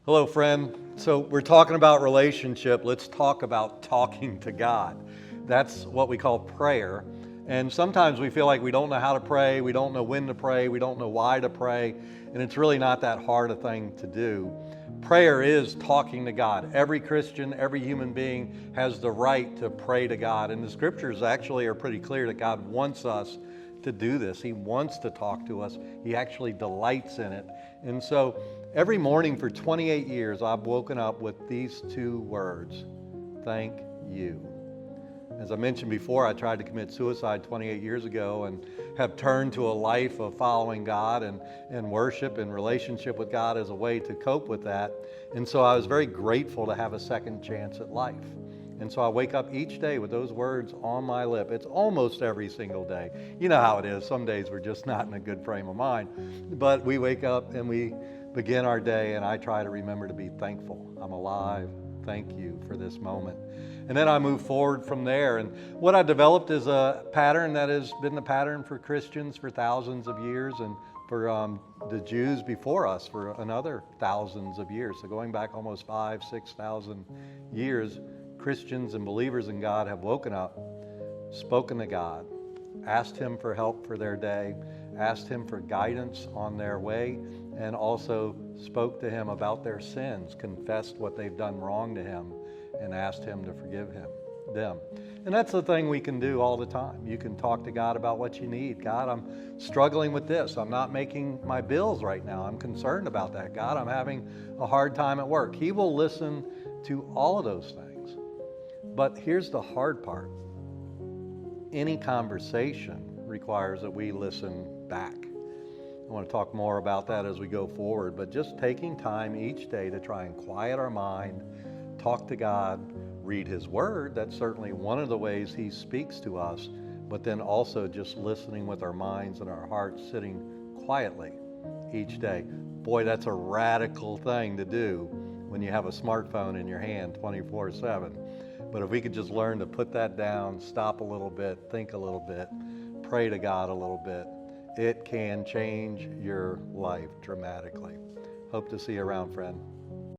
Hello, friend. So we're talking about relationship. Let's talk about talking to God. That's what we call prayer. And sometimes we feel like we don't know how to pray, we don't know when to pray, we don't know why to pray, and it's really not that hard a thing to do. Prayer is talking to God. Every Christian, every human being has the right to pray to God. And the scriptures actually are pretty clear that God wants us to do this. He wants to talk to us. He actually delights in it. And so every morning for 28 years, I've woken up with these two words: thank you. As I mentioned before, I tried to commit suicide 28 years ago and have turned to a life of following God and worship and relationship with God as a way to cope with that. And so I was very grateful to have a second chance at life. And so I wake up each day with those words on my lip. It's almost every single day. You know how it is. Some days we're just not in a good frame of mind. But we wake up and we begin our day, and I try to remember to be thankful. I'm alive. Thank you for this moment. And then I move forward from there. And what I developed is a pattern that has been the pattern for Christians for thousands of years, and for the Jews before us for another thousands of years. So going back almost 6,000 years, Christians and believers in God have woken up, spoken to God, asked Him for help for their day, asked Him for guidance on their way, and also spoke to Him about their sins, confessed what they've done wrong to Him, and asked Him to forgive them. And that's the thing we can do all the time. You can talk to God about what you need. God, I'm struggling with this. I'm not making my bills right now. I'm concerned about that. God, I'm having a hard time at work. He will listen to all of those things. But here's the hard part. Any conversation requires that we listen back. I want to talk more about that as we go forward, but just taking time each day to try and quiet our mind, talk to God, read His Word. That's certainly one of the ways He speaks to us, but then also just listening with our minds and our hearts, sitting quietly each day. Boy, that's a radical thing to do when you have a smartphone in your hand 24/7. But if we could just learn to put that down, stop a little bit, think a little bit, pray to God a little bit, it can change your life dramatically. Hope to see you around, friend.